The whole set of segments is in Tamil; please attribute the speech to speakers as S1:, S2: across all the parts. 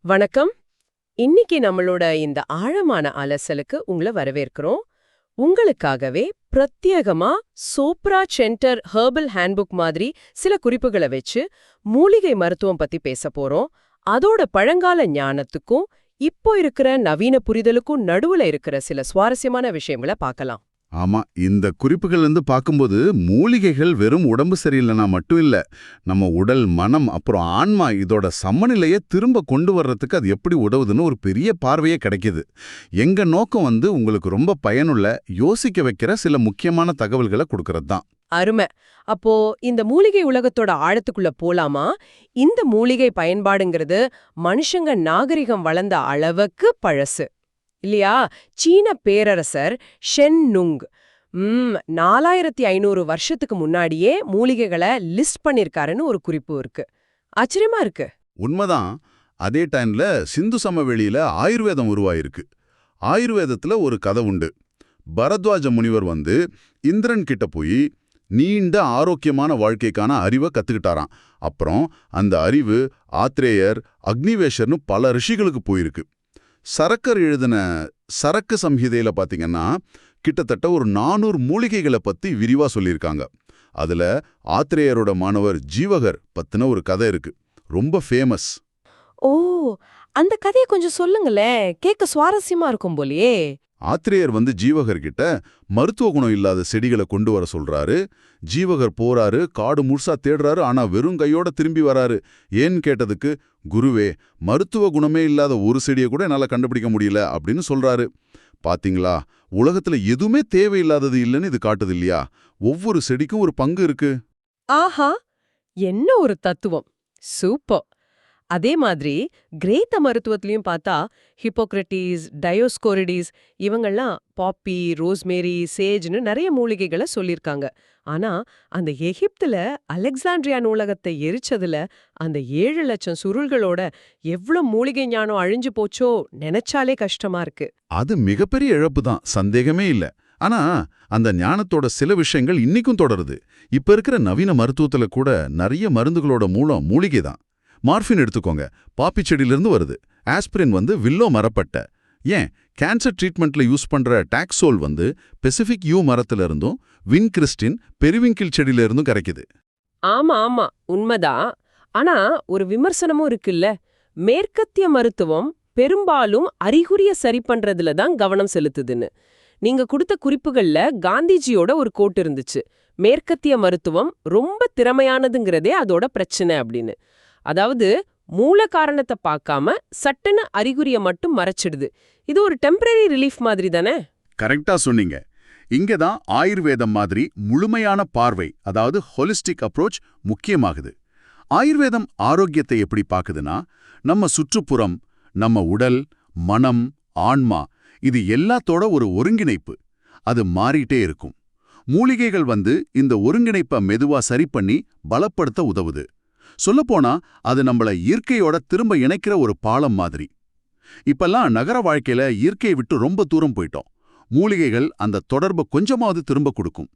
S1: வணக்கம். இன்னைக்கு நம்மளோட இந்த ஆழமான அலசலுக்கு உங்களை வரவேற்கிறோம். உங்களுக்காகவே பிரத்யேகமா சோப்ரா சென்டர் ஹெர்பல் ஹேண்ட்புக் மாதிரி சில குறிப்புகளை வச்சு மூலிகை மருத்துவம் பத்தி பேச போறோம். அதோட பழங்கால ஞானத்துக்கும் இப்போ இருக்கிற நவீன புரிதலுக்கும் நடுவுல இருக்கிற சில சுவாரஸ்யமான விஷயங்களை பார்க்கலாம்.
S2: ஆமா, இந்த குறிப்புகள் பார்க்கும்போது மூலிகைகள் வெறும் உடம்பு சரியில்லைனா மட்டும் இல்ல, நம்ம உடல், மனம், அப்புறம் ஆன்மா இதோட சமநிலையை திரும்ப கொண்டு வர்றதுக்கு அது எப்படி உதவுதுன்னு ஒரு பெரிய பார்வையே கிடைக்குது. எங்க நோக்கம் உங்களுக்கு ரொம்ப பயனுள்ள, யோசிக்க வைக்கிற சில முக்கியமான தகவல்களை கொடுக்கறது தான்.
S1: அருமை. அப்போ இந்த மூலிகை உலகத்தோட ஆழத்துக்குள்ள போலாமா? இந்த மூலிகை பயன்பாடுங்கிறது மனுஷங்க நாகரிகம் வளர்ந்த அளவுக்கு பழசு இல்லையா? சீன பேரரசர் ஷென் நுங் 4500 வருஷத்துக்கு முன்னாடியே மூலிகைகளை லிஸ்ட் பண்ணிருக்காருன்னு ஒரு குறிப்பு இருக்கு. ஆச்சரியமா இருக்கு.
S2: உண்மைதான். அதே டைம்ல சிந்து சமவெளியில ஆயுர்வேதம் உருவாயிருக்கு. ஆயுர்வேதத்துல ஒரு கதை உண்டு. பரத்வாஜ முனிவர் இந்திரன் கிட்ட போய் நீண்ட ஆரோக்கியமான வாழ்க்கைக்கான அறிவை கத்துக்கிட்டாராம். அப்புறம் அந்த அறிவு ஆத்ரேயர், அக்னிவேஷர்னு பல ரிஷிகளுக்கு போயிருக்கு. சரக்கர் எழுதின சரக்கு சம்ஹிதையில பாத்தீங்கன்னா கிட்டத்தட்ட ஒரு 400 மூலிகைகளை பத்தி விரிவா சொல்லியிருக்காங்க. அதுல ஆத்ரேயரோட மாணவர் ஜீவகர் பத்தின ஒரு கதை இருக்கு, ரொம்ப ஃபேமஸ்.
S1: ஓ, அந்த கதையை கொஞ்சம் சொல்லுங்களேன், கேட்க சுவாரஸ்யமா இருக்கும் போலயே.
S2: ஆத்ரேயர் ஜீவகர் கிட்ட மருத்துவ குணம் இல்லாத செடிகளை கொண்டு வர சொல்றாரு. ஜீவகர் போறாரு, காடு முழுசா தேடுறாரு, ஆனா வெறும் கையோட திரும்பி வராரு. ஏன்னு கேட்டதுக்கு, குருவே, மருத்துவ குணமே இல்லாத ஒரு செடியை கூட என்னால கண்டுபிடிக்க முடியல அப்படின்னு சொல்றாரு. பாத்தீங்களா, உலகத்துல எதுவுமே தேவையில்லாதது இல்லைன்னு இது காட்டுது இல்லையா? ஒவ்வொரு செடிக்கும் ஒரு பங்கு இருக்கு.
S1: ஆஹா, என்ன ஒரு தத்துவம்! சூப்பர். அதே மாதிரி கிரேக்க மருத்துவத்திலையும் பார்த்தா ஹிப்போக்ரட்டிஸ், டயோஸ்கோரிடிஸ் இவங்கெல்லாம் பாப்பி, ரோஸ்மேரி, சேஜ்னு நிறைய மூலிகைகளை சொல்லியிருக்காங்க. ஆனா அந்த எகிப்துல அலெக்சாண்ட்ரியா நூலகத்தை எரிச்சதுல அந்த 7 லட்சம் சுருள்களோட எவ்வளவு மூலிகை ஞானம் அழிஞ்சு போச்சோ நினைச்சாலே கஷ்டமா இருக்கு.
S2: அது மிகப்பெரிய இழப்பு தான், சந்தேகமே இல்ல. ஆனா அந்த ஞானத்தோட சில விஷயங்கள் இன்னைக்கும் தொடருது. இப்ப இருக்கிற நவீன மருத்துவத்துல கூட நிறைய மருந்துகளோட மூலம் மூலிகை தான். மார்ஃபின் எடுத்துக்கோங்க, பாப்பி செடியிலிருந்து வருது. ஆஸ்பிரின் வில்லோ மரப்பட்ட. ஏன், கேன்சர் ட்ரீட்மெண்ட்ல யூஸ் பண்ற டாக்ஸோல் பெசிபிக் யூ மரத்துல இருந்தும், வின்கிறிஸ்டின் பெரிவிங்கிள் செடியில இருந்தும் கிடைக்குது.
S1: ஆமா ஆமா, உண்மைதான். ஆனா ஒரு விமர்சனமும் இருக்குல்ல, மேற்கத்திய மருத்துவம் பெரும்பாலும் அறிகுறிய சரி பண்றதுல தான் கவனம் செலுத்துதுன்னு. நீங்க கொடுத்த குறிப்புகள்ல காந்திஜியோட ஒரு கோட் இருந்துச்சு, மேற்கத்திய மருத்துவம் ரொம்ப திறமையானதுங்கிறதே அதோட பிரச்சனை அப்படின்னு. அதாவது மூல காரணத்தை பார்க்காம சட்டுன்னு அறிகுறிய மட்டும் மறைச்சிடுது. இது ஒரு டெம்பரரி ரிலீஃப் மாதிரி தானே?
S2: கரெக்டா சொன்னீங்க. இங்கதான் ஆயுர்வேதம் மாதிரி முழுமையான பார்வை, அதாவது ஹோலிஸ்டிக் அப்ரோச் முக்கியமாகுது. ஆயுர்வேதம் ஆரோக்கியத்தை எப்படி பாக்குதுன்னா, நம்ம சுற்றுப்புறம், நம்ம உடல், மனம், ஆன்மா இது எல்லாத்தோட ஒரு ஒருங்கிணைப்பு. அது மாறிட்டே இருக்கும். மூலிகைகள் இந்த ஒருங்கிணைப்பை மெதுவா சரி பண்ணி பலப்படுத்த உதவுது. சொல்லப்போனா அது நம்மள இயற்கையோட திரும்ப இணைக்கிற ஒரு பாலம் மாதிரி. இப்பெல்லாம் நகர வாழ்க்கையில இயற்கையை விட்டு ரொம்ப தூரம் போயிட்டோம். மூலிகைகள் அந்த தொடர்பை கொஞ்சமாவது திரும்ப கொடுக்கும்.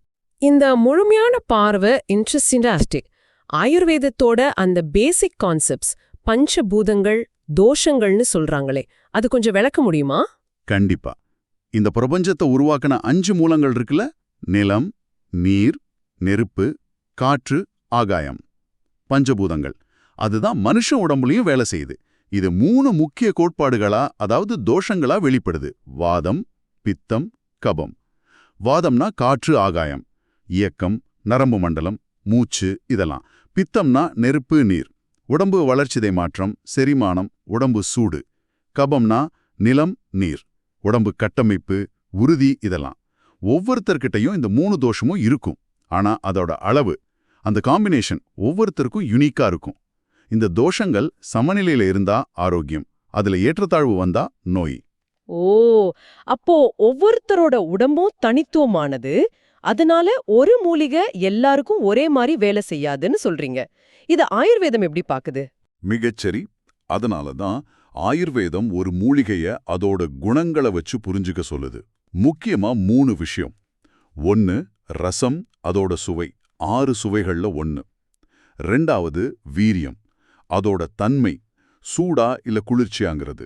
S1: இந்த முழுமையான பார்வை இன்ட்ரெஸ்டிங். ஆயுர்வேதத்தோட அந்த பேசிக் கான்செப்ட்ஸ், பஞ்சபூதங்கள், தோஷங்கள்னு சொல்றாங்களே, அது கொஞ்சம் விளக்க முடியுமா?
S2: கண்டிப்பா. இந்த பிரபஞ்சத்தை உருவாக்கின 5 மூலங்கள் இருக்குல்ல, நிலம், நீர், நெருப்பு, காற்று, ஆகாயம், பஞ்சபூதங்கள். அதுதான் மனுஷ உடம்புலையும் வேலை செய்யுது. இது 3 முக்கிய கோட்பாடுகளா, அதாவது தோஷங்களா வெளிப்படுது. வாதம், பித்தம், கபம். வாதம்னா காற்று, ஆகாயம், இயக்கம், நரம்பு மண்டலம், மூச்சு இதெல்லாம். பித்தம்னா நெருப்பு, நீர், உடம்பு வளர்ச்சிதை மாற்றம், செரிமானம், உடம்பு சூடு. கபம்னா நிலம், நீர், உடம்பு கட்டமைப்பு, உறுதி இதெல்லாம். ஒவ்வொருத்தர்கிட்டையும் இந்த 3 தோஷமும் இருக்கும். ஆனா அதோட அளவு, அந்த காம்பினேஷன் ஒவ்வொருத்தருக்கும் யூனிக்கா இருக்கும். இந்த தோஷங்கள் சமநிலையில இருந்தா ஆரோக்கியம், அதுல ஏற்றத்தாழ்வு வந்தா நோய்.
S1: ஓ, அப்போ ஒவ்வொருத்தரோட உடம்பும் தனித்துவமானது. அதனால ஒரு மூலிகை எல்லாருக்கும் ஒரே மாதிரி வேலை செய்யாதுன்னு சொல்றீங்க. இது ஆயுர்வேதம் எப்படி பாக்குது?
S2: மிகச்சரி. அதனாலதான் ஆயுர்வேதம் ஒரு மூலிகைய அதோட குணங்களை வச்சு புரிஞ்சுக்க சொல்லுது. முக்கியமா 3 விஷயம். 1, ரசம், அதோட சுவை, 6 சுவைகள்ல 1. 2வது வீரியம், அதோட தன்மை, சூடா இல்ல குளிர்ச்சியாங்கிறது.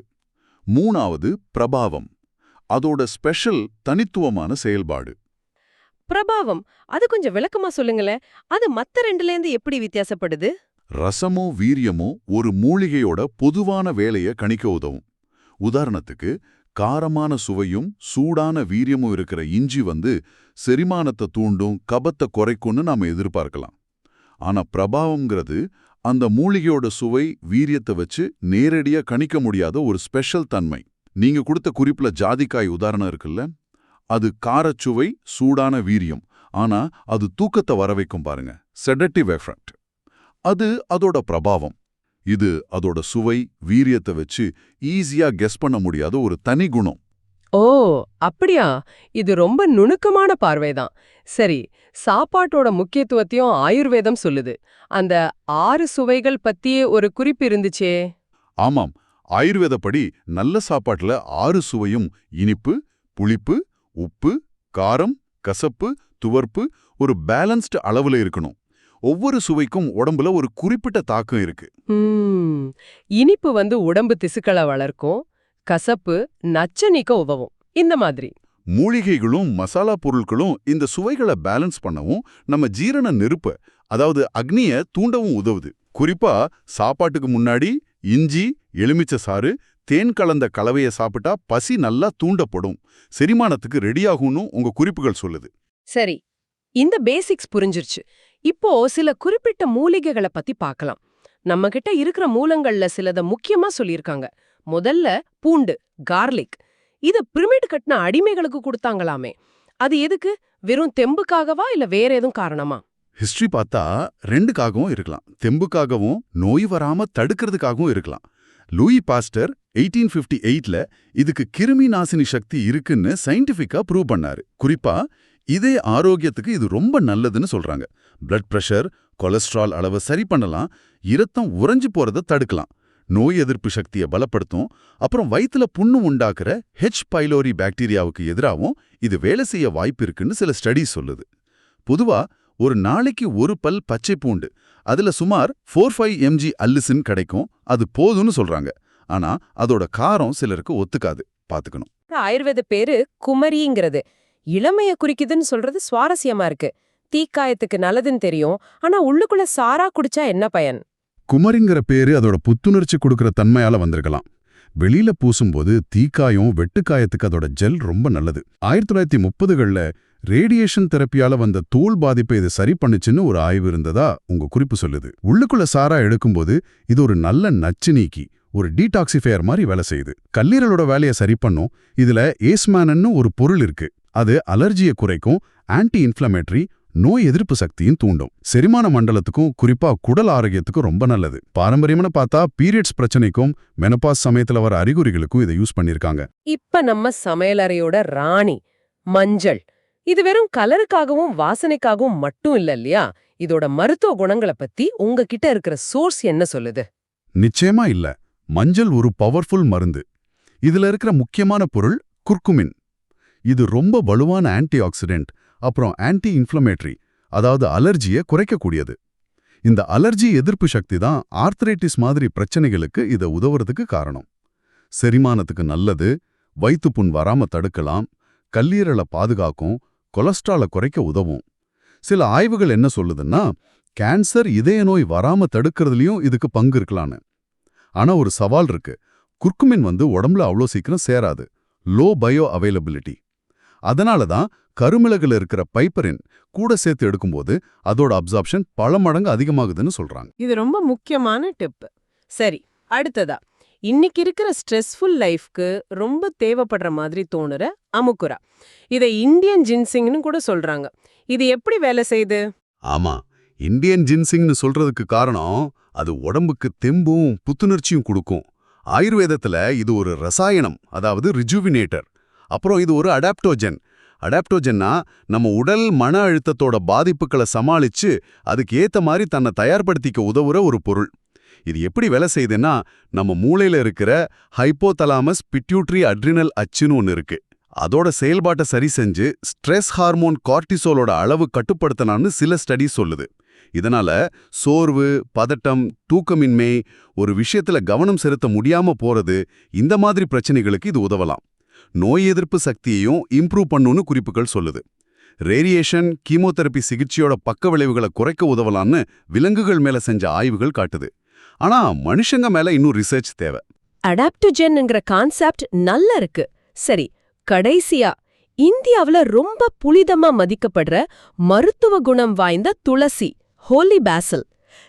S2: 3வது பிரபாவம், அதோட ஸ்பெஷல் தனித்துவமான செயல்பாடு.
S1: பிரபாவம், அது கொஞ்சம் விளக்கமா சொல்லுங்களேன். அது மத்த ரெண்டுலேருந்து எப்படி வித்தியாசப்படுது?
S2: ரசமோ வீரியமோ ஒரு மூலிகையோட பொதுவான வேலையை கணிக்க உதவும். உதாரணத்துக்கு, காரமான சுவையும் சூடான வீரியமும் இருக்கிற இஞ்சி செரிமானத்தை தூண்டும், கபத்தை குறைக்கும்னு நாம எதிர்பார்க்கலாம். ஆனா பிரபாவம்ங்கிறது அந்த மூலிகையோட சுவை வீரியத்தை வச்சு நேரடியா கணிக்க முடியாத ஒரு ஸ்பெஷல் தன்மை. நீங்க கொடுத்த குறிப்புல ஜாதிக்காய் உதாரணம் இருக்குல்ல, அது காரச்சுவை சூடான வீரியம், ஆனா அது தூக்கத்தை வர வைக்கும் பாருங்க, செடட்டிவ் எஃபெக்ட். அது அதோட பிரபாவம். இது அதோட சுவை வீரியத்தை வச்சு ஈஸியா கெஸ் பண்ண முடியாத ஒரு தனி குணம்.
S1: ஓ, அப்படியா? இது ரொம்ப நுணுக்கமான பார்வைதான். சரி, சாப்பாட்டோட முக்கியத்துவத்தையும் ஆயுர்வேதம் சொல்லுது. அந்த 6 சுவைகள் பத்தியே ஒரு குறிப்பு இருந்துச்சே.
S2: ஆமாம், ஆயுர்வேதப்படி நல்ல சாப்பாட்டுல 6 சுவையும் இனிப்பு, புளிப்பு, உப்பு, காரம், கசப்பு, துவர்ப்பு ஒரு பேலன்ஸ்டு அளவுல இருக்கணும். ஒவ்வொரு சுவைக்கும் உடம்புல ஒரு குறிப்பிட்ட தாக்கம் இருக்கு.
S1: இனிப்பு உடம்பு திசுக்களை வளர்க்கும், கசப்பு நச்ச நீக்க உதவும், இந்த மாதிரி.
S2: மூலிகைகளும் மசாலா பொருட்களும் இந்த சுவைகளை பேலன்ஸ் பண்ணவும் நம்ம ஜீரண நெருப்ப, அதாவது அக்னிய தூண்டவும் உதவுது. குறிப்பா சாப்பாட்டுக்கு முன்னாடி இஞ்சி, எலுமிச்சை சாறு, தேன் கலந்த கலவையை சாப்பிட்டா பசி நல்லா தூண்டப்படும், செரிமானத்துக்கு ரெடியாகும்னு உங்க குறிப்புகள் சொல்லுது.
S1: சரி, இந்த பேசிக்ஸ் புரிஞ்சிருச்சு. இப்போ சில குறிப்பிட்ட மூலிகைகளை பத்தி பார்க்கலாம். நம்ம கிட்ட இருக்கிற மூலங்கள்ல சிலத முக்கியமா சொல்லியிருக்காங்க. முதல்ல பூண்டு, கார்லிக். இத பிரமிட் கட்டின அடிமைகளுக்கு கொடுத்தாங்களாமே. அது எதுக்கு? வெறும் தெம்புக்காகவா இல்ல வேற எதுவும் காரணமா?
S2: ஹிஸ்டரி பார்த்தா 2க்காகவும் இருக்கலாம். தெம்புக்காகவும் நோய் வராம தடுக்கிறதுக்காகவும் இருக்கலாம். லூயி பாஸ்டர் 1858ல இதுக்கு கிருமி நாசினி சக்தி இருக்குன்னு சயின்டிஃபிக்கா ப்ரூவ் பண்ணாரு. குறிப்பா இதே ஆரோக்கியத்துக்கு இது ரொம்ப நல்லதுன்னு சொல்றாங்க. பிளட் பிரஷர், கொலஸ்ட்ரால் அளவை சரி பண்ணலாம், இரத்தம் உறைஞ்சு போறதை தடுக்கலாம், நோய் எதிர்ப்பு சக்தியை பலப்படுத்தும், அப்புறம் வயிற்றுல புண்ணு உண்டாக்குற ஹெச் பைலோரி பாக்டீரியாவுக்கு எதிராகவும் இது வேலை செய்ய வாய்ப்பு இருக்குன்னு சில ஸ்டடிஸ் சொல்லுது. பொதுவா ஒரு நாளைக்கு ஒரு பல் பச்சை பூண்டு, அதுல சுமார் 4-5 mg அல்லிசின் கிடைக்கும், அது போதும்னு சொல்றாங்க. ஆனா அதோட காரம் சிலருக்கு ஒத்துக்காது, பாத்துக்கணும்.
S1: ஆயுர்வேத பேரு குமரிங்கிறது இளமைய குறிக்குதுன்னு சொல்றது சுவாரஸ்யமா இருக்கு. தீக்காயத்துக்கு நல்லதுன்னு தெரியும், ஆனா உள்ளுக்குள்ள சாரா குடிச்சா என்ன பயன்?
S2: குமரிங்கிற பேரு அதோட புத்துணர்ச்சி கொடுக்கற தன்மையால வந்திருக்கலாம். வெளியில பூசும்போது தீக்காயம், வெட்டுக்காயத்துக்கு அதோட ஜெல் ரொம்ப நல்லது. 1930கள்ல ரேடியேஷன் தெரப்பியால வந்த தோல் பாதிப்பை இது சரி பண்ணுச்சுன்னு ஒரு ஆய்வு இருந்ததா உங்க குறிப்பு சொல்லுது. உள்ளுக்குள்ள சாரா எடுக்கும்போது இது ஒரு நல்ல நச்சு நீக்கி, ஒரு டீடாக்சிஃபையர் மாதிரி வேலை செய்யுது. கல்லீரலோட வேலையை சரி பண்ணும். இதுல ஏஸ்மானன்னு ஒரு பொருள் இருக்கு. அது அலர்ஜியை குறைக்கும், ஆன்டி இன்ஃப்ளமேட்டரி, நோய் எதிர்ப்பு சக்தியும் தூண்டும். செரிமான மண்டலத்துக்கும் குறிப்பா குடல் ஆரோக்கியத்துக்கும் ரொம்ப நல்லது. பாரம்பரியமான பார்த்தா பீரியட்ஸ் பிரச்சனைக்கும் மெனபாஸ் சமயத்துல வர அறிகுறிகளுக்கும் இதை யூஸ் பண்ணிருக்காங்க.
S1: இப்ப நம்ம சமையலறையோட ராணி மஞ்சள், இது வெறும் கலருக்காகவும் வாசனைக்காகவும் மட்டும் இல்ல இல்லையா? இதோட மருத்துவ குணங்களை பத்தி உங்ககிட்ட இருக்கிற சோர்ஸ் என்ன சொல்லுது?
S2: நிச்சயமா இல்ல. மஞ்சள் ஒரு பவர்ஃபுல் மருந்து. இதுல இருக்கிற முக்கியமான பொருள் குர்குமின். இது ரொம்ப வலுவான ஆன்டி ஆக்சிடென்ட், அப்புறம் ஆன்டி இன்ஃப்ளமேட்டரி, அதாவது அலர்ஜியை குறைக்கக்கூடியது. இந்த அலர்ஜி எதிர்ப்பு சக்தி தான் ஆர்த்ரைட்டிஸ் மாதிரி பிரச்சனைகளுக்கு இதை உதவுறதுக்கு காரணம். செரிமானத்துக்கு நல்லது, வயிற்றுப்புண் வராம தடுக்கலாம், கல்லீரலை பாதுகாக்கும், கொலஸ்ட்ராலை குறைக்க உதவும். சில ஆய்வுகள் என்ன சொல்லுதுன்னா, கேன்சர், இதய நோய் வராம தடுக்கிறதுலயும் இதுக்கு பங்கு இருக்கலான்னு. ஆனா ஒரு சவால் இருக்கு. குர்குமின் உடம்புல அவ்வளோ சீக்கிரம் சேராது, லோ பயோ அவைலபிலிட்டி. அதனால தான் கருமிளகுல இருக்கிற பைப்பரின் கூட சேர்த்து எடுக்கும்போது அதோட அப்சார்ப்ஷன் பல மடங்கு அதிகமாகுதுன்னு சொல்றாங்க.
S1: இது ரொம்ப முக்கியமான டிப். சரி, அடுத்ததா, இன்னைக்கு இருக்கிற ஸ்ட்ரெஸ்ஃபுல் லைஃப்க்கு ரொம்ப தேவைப்படுற மாதிரி தோணுற அமுக்குரா, இதை இந்தியன் ஜின்சிங்னு கூட சொல்றாங்க. இது எப்படி வேலை செய்யுது?
S2: ஆமா, இந்தியன் ஜின்சிங்னு சொல்றதுக்கு காரணம் அது உடம்புக்கு தெம்பும் புத்துணர்ச்சியும் கொடுக்கும். ஆயுர்வேதத்துல இது ஒரு ரசாயனம், அதாவது ரிஜுவினேட்டர். அப்புறம் இது ஒரு அடாப்டோஜன். அடாப்டோஜன்னா நம்ம உடல் மன அழுத்தத்தோட பாதிப்புகளை சமாளிச்சு அதுக்கு ஏத்த மாதிரி தன்னை தயார்படுத்திக்க உதவுற ஒரு பொருள். இது எப்படி வேலை செய்யுதுன்னா, நம்ம மூளையில இருக்கிற ஹைப்போதலாமஸ் பிட்யூட்ரி அட்ரினல் அச்சுன்னு ஒன்று இருக்கு. அதோட செயல்பாட்டை சரி செஞ்சு ஸ்ட்ரெஸ் ஹார்மோன் கார்டிசோலோட அளவு கட்டுப்படுத்தனான்னு சில ஸ்டடிஸ் சொல்லுது. இதனால சோர்வு, பதட்டம், தூக்கமின்மை, ஒரு விஷயத்துல கவனம் செலுத்த முடியாம போறது, இந்த மாதிரி பிரச்சனைகளுக்கு இது உதவலாம். நோய் எதிர்ப்பு சக்தியையும் இம்ப்ரூவ் பண்ணுன்னு குறிப்புகள் சொல்லுது. ரேடியேஷன், கீமோதெரபி சிகிச்சையோட பக்க விளைவுகளை குறைக்க உதவலாம்னு விலங்குகள் மேல செஞ்ச ஆய்வுகள் காட்டுது. ஆனா மனுஷங்க மேல இன்னும் ரிசர்ச் தேவை.
S1: அடாப்டோஜென்ங்கிற கான்செப்ட் நல்லா இருக்கு. சரி, கடைசியா இந்தியாவுல ரொம்ப புனிதமா மதிக்கப்படுற மருத்துவ குணம் வாய்ந்த துளசி, ஹோலி பாசில்,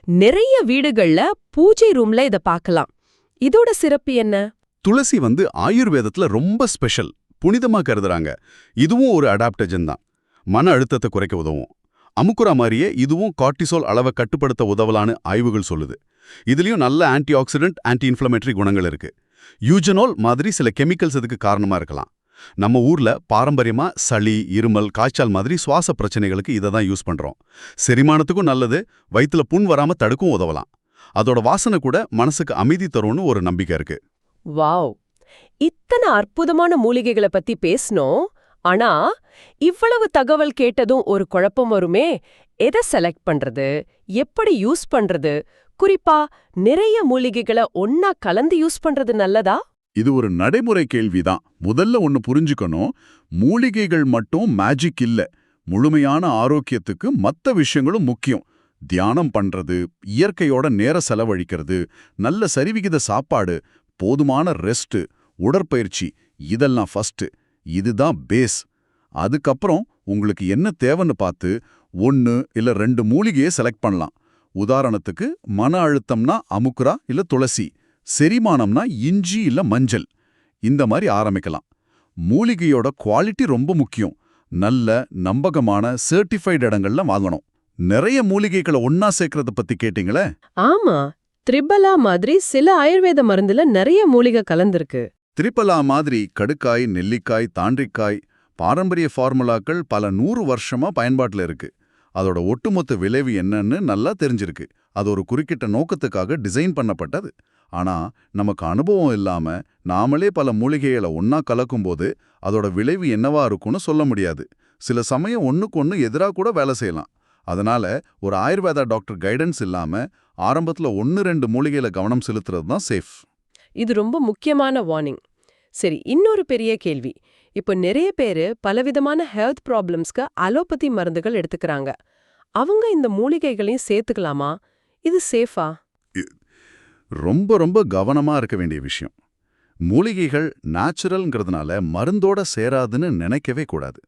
S1: நிறைய வீடுகள்ல பூஜை ரூம்ல இத பார்க்கலாம். இதோட சிறப்பு என்ன?
S2: துளசி ஆயுர்வேதத்துல ரொம்ப ஸ்பெஷல், புனிதமா கருதுறாங்க. இதுவும் ஒரு அடாப்டஜன் தான். மன அழுத்தத்தை குறைக்க உதவும். அமுக்குரா மாதிரியே இதுவும் கார்டிசோல் அளவை கட்டுப்படுத்த உதவலான்னு ஆய்வுகள் சொல்லுது. இதுலயும் நல்ல ஆன்டி ஆக்சிடென்ட், ஆன்டி இன்ஃப்ளமேட்டரி குணங்கள் இருக்கு. யூஜனோல் மாதிரி சில கெமிக்கல்ஸ் இதுக்கு காரணமா இருக்கலாம். நம்ம ஊர்ல பாரம்பரியமா சளி, இருமல், காய்ச்சல் மாதிரி சுவாச பிரச்சனைகளுக்கு இதை தான் யூஸ் பண்றோம். செரிமானத்துக்கும் நல்லது, வயித்துல புண் வராம தடுக்கும் உதவலாம். அதோட வாசனை கூட மனசுக்கு அமைதி தரும்னு ஒரு நம்பிக்கை இருக்கு.
S1: வாவ், இத்தனை அற்புதமான மூலிகைகளை பத்தி பேசணும். ஆனா இவ்வளவு தகவல் கேட்டதும் ஒரு குழப்பம் வருமே. எதை செலக்ட் பண்றது, எப்படி யூஸ் பண்றது, குறிப்பா நிறைய மூலிகைகளை ஒன்னா கலந்து யூஸ் பண்றது நல்லதா?
S2: இது ஒரு நடைமுறை கேள்விதான். முதல்ல ஒன்னு புரிஞ்சுக்கணும், மூலிகைகள் மட்டும் மேஜிக் இல்ல. முழுமையான ஆரோக்கியத்துக்கு மத்த விஷயங்களும் முக்கியம். தியானம் பண்றது, இயற்கையோட நேர செலவழிக்கிறது, நல்ல சரிவிகித சாப்பாடு, போதுமான ரெஸ்ட், உடற்பயிற்சி, இதெல்லாம் ஃபர்ஸ்ட். இதுதான் பேஸ். அதுக்கப்புறம் உங்களுக்கு என்ன தேவைன்னு பார்த்து 1 இல்ல 2 மூலிகையை செலக்ட் பண்ணலாம். உதாரணத்துக்கு மன அழுத்தம்னா அமுக்குரா இல்ல துளசி, செரிமானம்னா இஞ்சி இல்ல மஞ்சள். இந்த மாதிரி ஆரம்பிக்கலாம். மூலிகையோட குவாலிட்டி ரொம்ப முக்கியம். நல்ல நம்பகமான சர்டிஃபைடு இடங்கள்ல வாங்கணும். நிறைய மூலிகைகளை ஒன்னா சேர்க்கறத பத்தி கேட்டீங்களே.
S1: ஆமா, திரிபலா மாதிரி சில ஆயுர்வேத மருந்துல நிறைய மூலிகை கலந்திருக்கு.
S2: திரிபலா மாதிரி கடுக்காய், நெல்லிக்காய், தாண்டிக்காய் பாரம்பரிய ஃபார்முலாக்கள் பல 100 வருஷமா பயன்பாட்டில் இருக்கு. அதோட ஒட்டுமொத்த விளைவு என்னன்னு நல்லா தெரிஞ்சிருக்கு. அது ஒரு குறிப்பிட்ட நோக்கத்துக்காக டிசைன் பண்ணப்பட்டது. ஆனா நமக்கு அனுபவம் இல்லாம நாமளே பல மூலிகைகளை ஒன்னா கலக்கும்போது அதோட விளைவு என்னவா இருக்கும்னு சொல்ல முடியாது. சில சமயம் ஒன்னுக்கு ஒன்னு எதிரா கூட வேலை செய்யலாம். அதனால ஒரு ஆயுர்வேதா டாக்டர் கைடன்ஸ் இல்லாம ஆரம்பத்துல 1-2 மூலிகையில கவனம் செலுத்துறது தான் சேஃப்.
S1: இது ரொம்ப முக்கியமான வார்னிங். சரி, இன்னொரு பெரிய கேள்வி. இப்போ நிறைய பேரு பலவிதமான ஹெல்த் ப்ராப்ளம்ஸ்க்கு அலோபதி மருந்துகள் எடுத்துக்கிறாங்க. அவங்க இந்த மூலிகைகளையும் சேர்த்துக்கலாமா? இது சேஃபா?
S2: ரொம்ப ரொம்ப கவனமா இருக்க வேண்டிய விஷயம். மூலிகைகள் நேச்சுரல்ங்கிறதுனால மருந்தோட சேராதுன்னு நினைக்கவே கூடாது.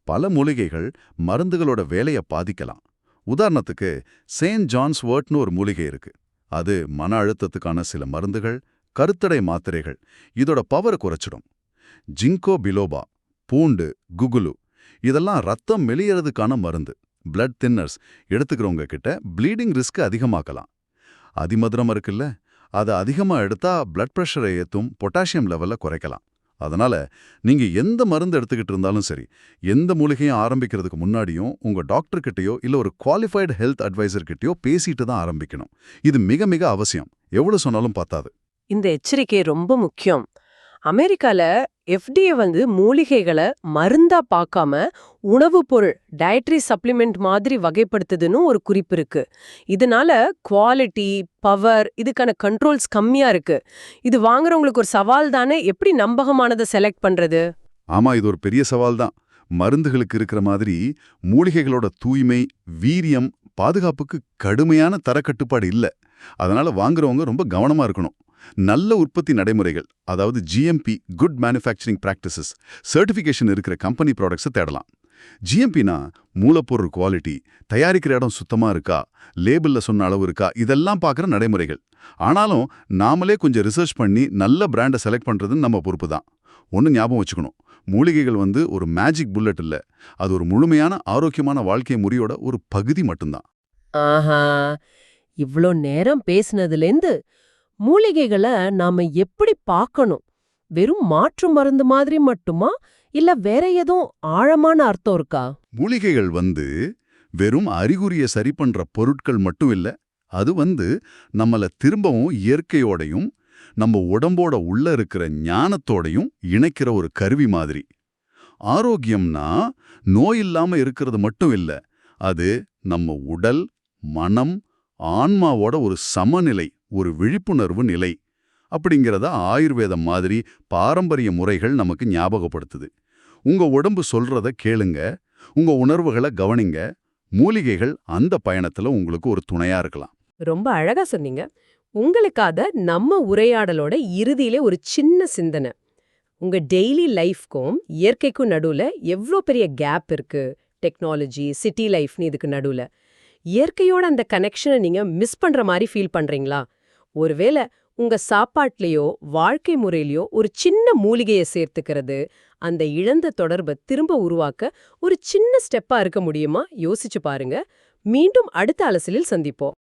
S2: பல மூலிகைகள் மருந்துகளோட வேலையை பாதிக்கலாம். உதாரணத்துக்கு செயின்ட் ஜான்ஸ் வர்ட்னு ஒரு மூலிகை இருக்கு. அது மன அழுத்தத்துக்கான சில மருந்துகள், கருத்தடை மாத்திரைகள், இதோட பவரை குறைச்சிடும். ஜிங்கோ பிலோபா, பூண்டு, குகுலு, இதெல்லாம் ரத்தம் மெலியறதுக்கான மருந்து, பிளட் தின்னர்ஸ். எடுத்துக்கிறவங்க கிட்ட ப்ளீடிங் ரிஸ்க் அதிகமாக்கலாம். அதிமதுரம் இருக்குல்ல, அதை அதிகமா எடுத்தா பிளட் பிரஷரை ஏத்தும், பொட்டாசியம் லெவல்ல குறைக்கலாம். அதனால நீங்க எந்த மருந்து எடுத்துக்கிட்டு இருந்தாலும் சரி, எந்த மூலிகையும் ஆரம்பிக்கிறதுக்கு முன்னாடியும் உங்க டாக்டர் கிட்டயோ இல்ல ஒரு குவாலிஃபைடு ஹெல்த் அட்வைசர் கிட்டயோ பேசிட்டு தான் ஆரம்பிக்கணும். இது மிக மிக அவசியம். எவ்வளவு சொன்னாலும் பத்தாது.
S1: இந்த எச்சரிக்கை ரொம்ப முக்கியம். அமெரிக்கால FDA மூலிகைகளை மருந்தா பார்க்காம உணவுப் பொருள், டயட்ரி சப்ளிமெண்ட் மாதிரி வகைப்படுத்துதுன்னு ஒரு குறிப்பு இருக்கு. இதனால குவாலிட்டி, பவர், இதுக்கான கண்ட்ரோல்ஸ் கம்மியா இருக்கு. இது வாங்குறவங்களுக்கு ஒரு சவால் தானே. எப்படி நம்பகமானதை செலக்ட் பண்றது?
S2: ஆமா, இது ஒரு பெரிய சவால் தான். மருந்துகளுக்கு இருக்கிற மாதிரி மூலிகைகளோட தூய்மை, வீரியம், பாதுகாப்புக்கு கடுமையான தரக்கட்டுப்பாடு இல்ல. அதனால வாங்குறவங்க ரொம்ப கவனமா இருக்கணும். நல்ல உற்பத்தி நடைமுறைகள், அதாவது GMP, good manufacturing practices, certification இருக்கிற கம்பெனி ப்ராடக்ட்ஸை தேடலாம். GMPனா மூலப்பொருள் குவாலிட்டி, தயாரிக்கிற இடம் சுத்தமா இருக்கா, லேபிள்ல சொன்ன அளவு இருக்கா, இதெல்லாம் பார்க்குற நடைமுறைகள். ஆனாலும் நாமளே கொஞ்சம் ரிசர்ச் பண்ணி நல்ல பிராண்டை செலக்ட் பண்றதுன்னு நம்ம பொறுப்பு தான். ஒன்று ஞாபகம் வச்சுக்கணும், மூலிகைகள் ஒரு மேஜிக் புல்லட் இல்ல. அது ஒரு முழுமையான ஆரோக்கியமான வாழ்க்கை முறையோட ஒரு பகுதி மட்டும்தான்.
S1: ஆஹா, இவ்ளோ நேரம் பேசினதுலேருந்து மூலிகைகளை நாம எப்படி பார்க்கணும்? வெறும் மாற்று மருந்து மாதிரி மட்டுமா, இல்ல வேற எதுவும் ஆழமான அர்த்தம் இருக்கா?
S2: மூலிகைகள் வெறும் அறிகுறியை சரி பண்ற பொருட்கள் மட்டும் இல்ல. அது நம்மள திரும்பவும் இயற்கையோடையும் நம்ம உடம்போட உள்ள இருக்கிற ஞானத்தோடையும் இணைக்கிற ஒரு கருவி மாதிரி. ஆரோக்கியம்னா நோய் இல்லாம இருக்கிறது மட்டும் இல்ல. அது நம்ம உடல், மனம் ஆன்மாவோட ஒரு சமநிலை, ஒரு விழிப்புணர்வு நிலை அப்படிங்கிறத ஆயுர்வேதம் மாதிரி பாரம்பரிய முறைகள் நமக்கு ஞாபகப்படுத்துது. உங்க உடம்பு சொல்றத கேளுங்க, உங்க உணர்வுகளை கவனிங்க. மூலிகைகள் அந்த பயணத்துல உங்களுக்கு ஒரு துணையா இருக்கலாம்.
S1: ரொம்ப அழகா சொன்னீங்க. உங்களுக்காக நம்ம உரையாடலோட இறுதியிலே ஒரு சின்ன சிந்தனை. உங்க டெய்லி லைஃப்க்கும் இயற்கைக்கும் நடுவுல எவ்ளோ பெரிய கேப் இருக்கு. டெக்னாலஜி, சிட்டி லைஃப்னு இதுக்கு நடுவுல. இயற்கையோட அந்த கனெக்ஷனை நீங்க மிஸ் பண்ற மாதிரி ஃபீல் பண்றீங்களா? ஒருவேளை உங்க சாப்பாட்லயோ வாழ்க்கை முறையிலயோ ஒரு சின்ன மூலிகையை சேர்த்துக்கிறது அந்த இழந்த தொடர்பை திரும்ப உருவாக்க ஒரு சின்ன ஸ்டெப்பா இருக்க முடியுமா? யோசிச்சு பாருங்க. மீண்டும் அடுத்த அலசலில் சந்திப்போம்.